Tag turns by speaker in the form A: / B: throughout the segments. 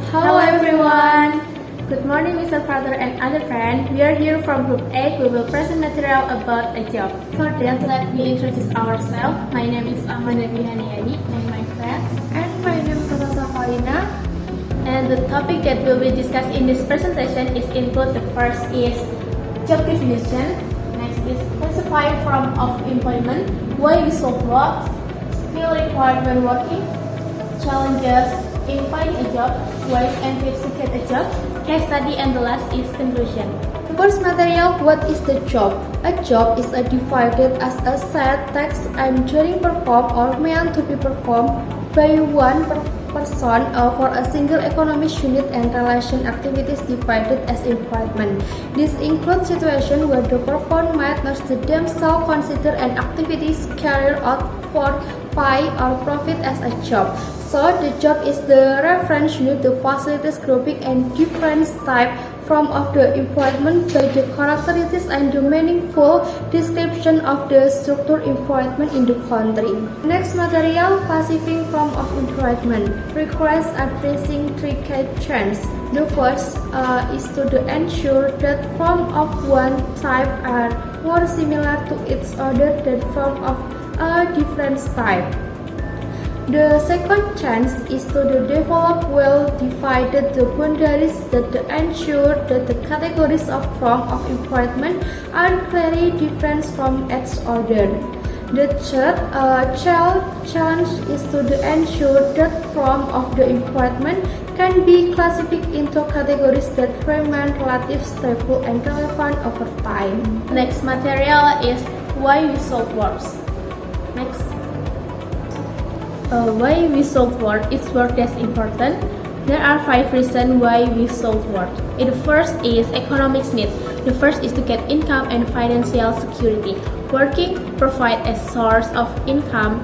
A: Hello everyone! Good morning Mr. Father and other friends. We are here from Group 8. We will present material about a job. For that, let me introduce ourselves. My name is Ahmad Haniadi and my friends.
B: And my name is Rosa Paulina.
A: And the topic that will be discussed in this presentation is include the first is job definition. Next is classify form of employment, why we solve work, skill required when working, challenges in finding a job, ways and tips to get a job, case study, and the last is conclusion.
B: First material, what is the job? A job is divided as a set task and during performed or meant to be performed by one person for a single economic unit, and relation activities divided as employment. This includes situations where the performed might not themselves consider an activities carried out for pay or profit as a job. So the job is the reference unit to facilities grouping and different type form of the employment by the characteristics and the meaningful description of the structure employment in the country. Next material, classifying form of employment, requires addressing three key trends. The first is to ensure that form of one type are more similar to each other than form of a different type. The second chance is to develop well-divided boundaries that ensure that the categories of form of employment are clearly different from each other. The third challenge is to ensure that form of the employment can be classified into categories that remain relatively stable and relevant over time.
A: Next material is why we solve works. Next. Why we solve work is work that's important. There are 5 reasons why we solve work. The first is economic need. The first is to get income and financial security. Working provides a source of income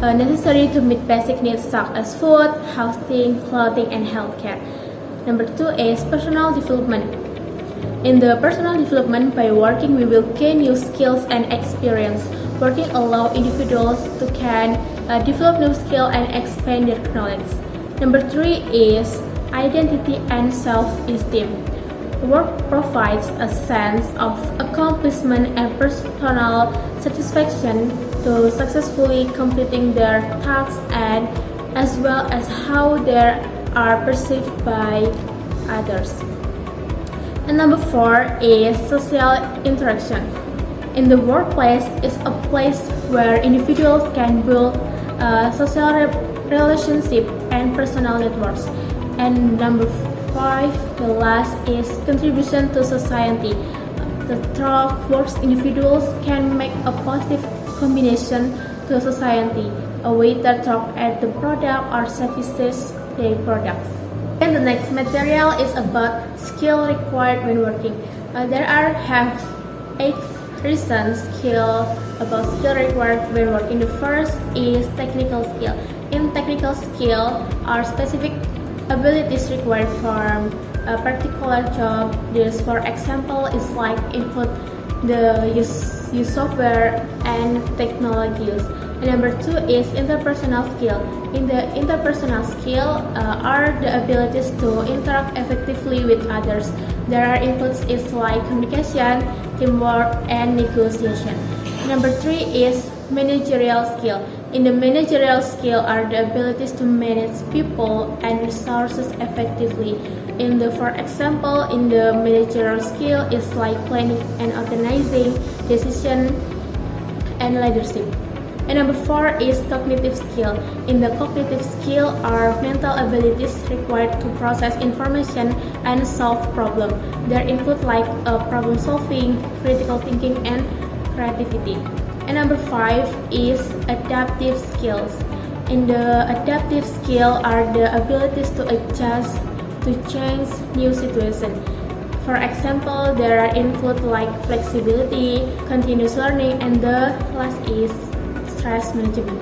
A: necessary to meet basic needs such as food, housing, clothing, and healthcare. Number 2 is personal development. In the personal development, by working we will gain new skills and experience. Working allows individuals to develop new skill and expand their knowledge. Number 3 is identity and self-esteem. Work provides a sense of accomplishment and personal satisfaction to successfully completing their tasks, and as well as how they are perceived by others. And number 4 is social interaction. In the workplace is a place where individuals can build social relationship and personal networks. And number 5, the last is contribution to society. Through works, individuals can make a positive combination to society. A waiter talk at the product or services they product. And the next material is about skill required when working. There are 8 reasons about skill required when working. The first is technical skill. In technical skill are specific abilities required for a particular job. This, for example, is like input the use software and technologies. And number 2 is interpersonal skill. In the interpersonal skill are the abilities to interact effectively with others. There are inputs is like communication, teamwork, and negotiation. Number 3 is managerial skill. In the managerial skill are the abilities to manage people and resources effectively. For example, in the managerial skill is like planning and organizing, decision, and leadership. And number 4 is cognitive skill. In the cognitive skill are mental abilities required to process information and solve problems. Their input like problem solving, critical thinking, and creativity. And number 5 is adaptive skills. In the adaptive skill are the abilities to adjust to change new situations. For example, there are input like flexibility, continuous learning, and the last is stress management.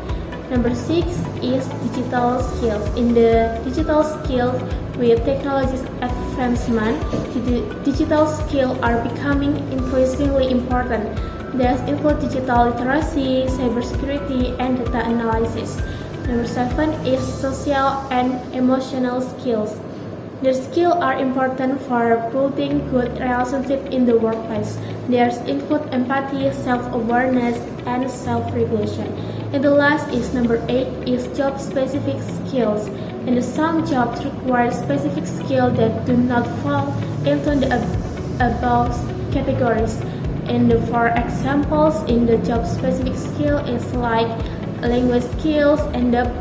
A: Number 6 is digital skills. In the digital skills, with technology's advancement, digital skills are becoming increasingly important. These include digital literacy, cybersecurity, and data analysis. Number 7 is social and emotional skills. The skills are important for building good relationships in the workplace. These include empathy, self-awareness, and self-regulation. And the last is number 8 is job-specific skills. And some jobs require specific skills that do not fall into the above categories. And for examples, in the job-specific skill is like language skills and the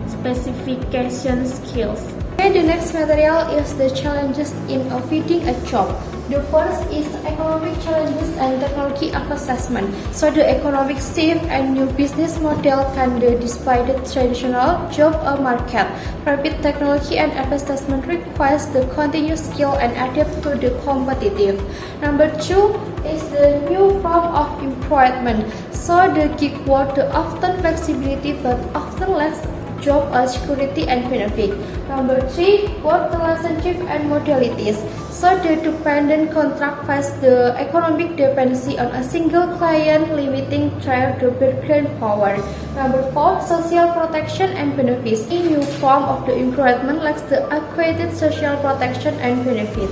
A: specification skills.
B: Okay, the next material is the challenges in fitting a job. The first is economic challenges and technology of assessment. So the economic shift and new business model can be despite the traditional job market. Rapid technology and assessment requires the continuous skill and adapt to the competitive. Number 2 is the new form of employment. So the gig work the often flexibility but often less job security and benefit. Number 3, work relationship and modalities. So the dependent contract face the economic dependency on a single client, limiting their bargaining power. Number 4, social protection and benefits. A new form of the employment lacks the adequate social protection and benefit.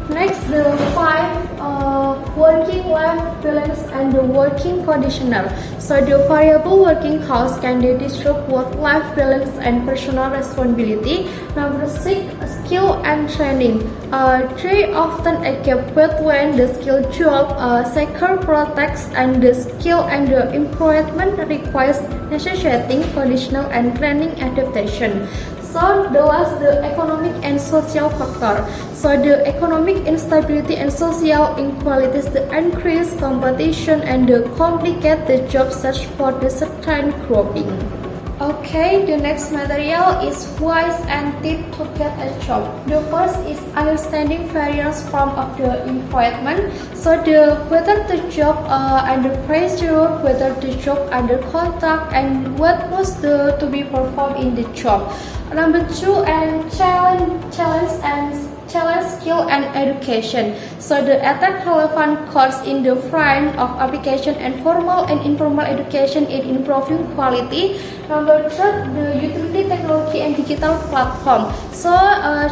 B: Next, the 5 working life balance and the working conditional. So the variable working hours can disrupt work-life balance and personal responsibility. Number 6, skill and training. There often a gap between the skill job seeker protects and the skill and the employment requires necessitating conditional and training adaptation. So the last, the economic and social factor. So the economic instability and social inequalities, the increased competition and the complicate the job search for the certain grouping. Okay, the next material is ways and tips to get a job. The first is understanding various forms of the employment. So the whether the job under pressure, whether the job under contract, and what was to be performed in the job. Number 2, and challenge skill and education. So the attack relevant course in the front of application and formal and informal education in improving quality. Number 3, the utility technology and digital platform. So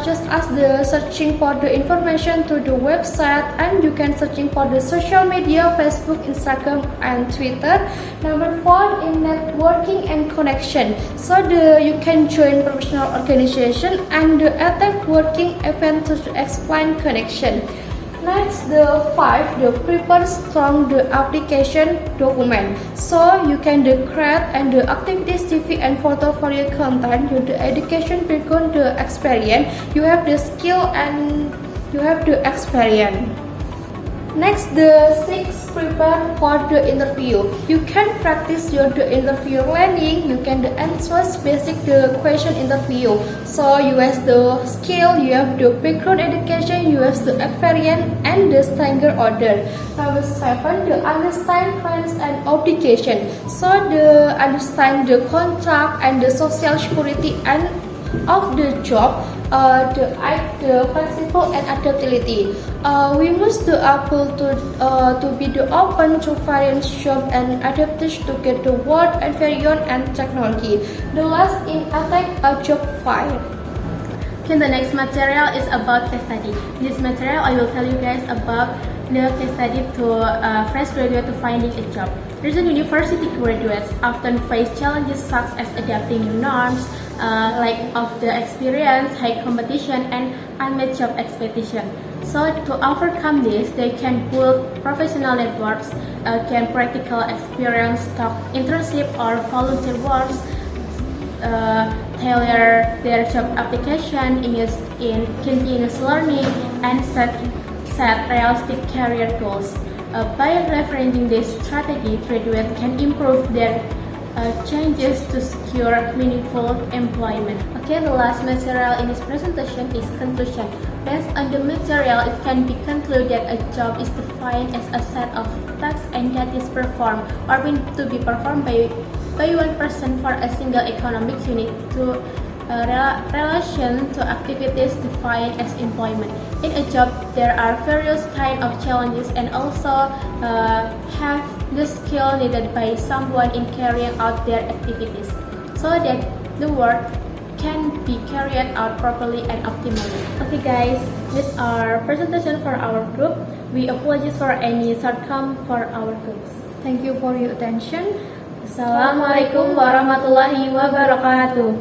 B: just as the searching for the information through the website, and you can searching for the social media, Facebook, Instagram, and Twitter. Number 4, in networking and connection. So you can join professional organization and the attack working event to explain connection. Next, the 5, the prepare strong the application document. So you can create and the activities, CV and photo for your content. The education background, the experience. You have the skill and you have the experience. Next, the 6, prepare for the interview. You can practice your the interview learning. You can answer basic the question interview. So you have the skill, you have the background education, you have the experience and the standard order. Number 7, the understand plans and obligation. So the understand the contract and the social security and of the job, the flexible and adaptability. We must be able to be the open to various job and adapted to get the work environment and technology. The last in attack a job fire.
A: Okay, the next material is about case study. This material I will tell you guys about the case study to fresh graduate to finding a job. Recent university graduates often face challenges such as adapting new norms, lack of the experience, high competition, and unmet job expectation. So to overcome this, they can build professional networks, gain practical experience, stock internship or volunteer works, tailor their job application, engage in continuous learning, and set realistic career goals. By leveraging this strategy, graduates can improve their changes to secure meaningful employment. Okay, the last material in this presentation is conclusion. Based on the material, it can be concluded that a job is defined as a set of tasks and that is performed or meant to be performed by one person for a single economic unit to relation to activities defined as employment. In a job, there are various kinds of challenges and also have the skill needed by someone in carrying out their activities, so that the work can be carried out properly and optimally. Okay guys, this is our presentation for our group. We apologize for any shortcoming for our groups.
B: Thank you for your attention.
A: Assalamualaikum warahmatullahi wabarakatuh.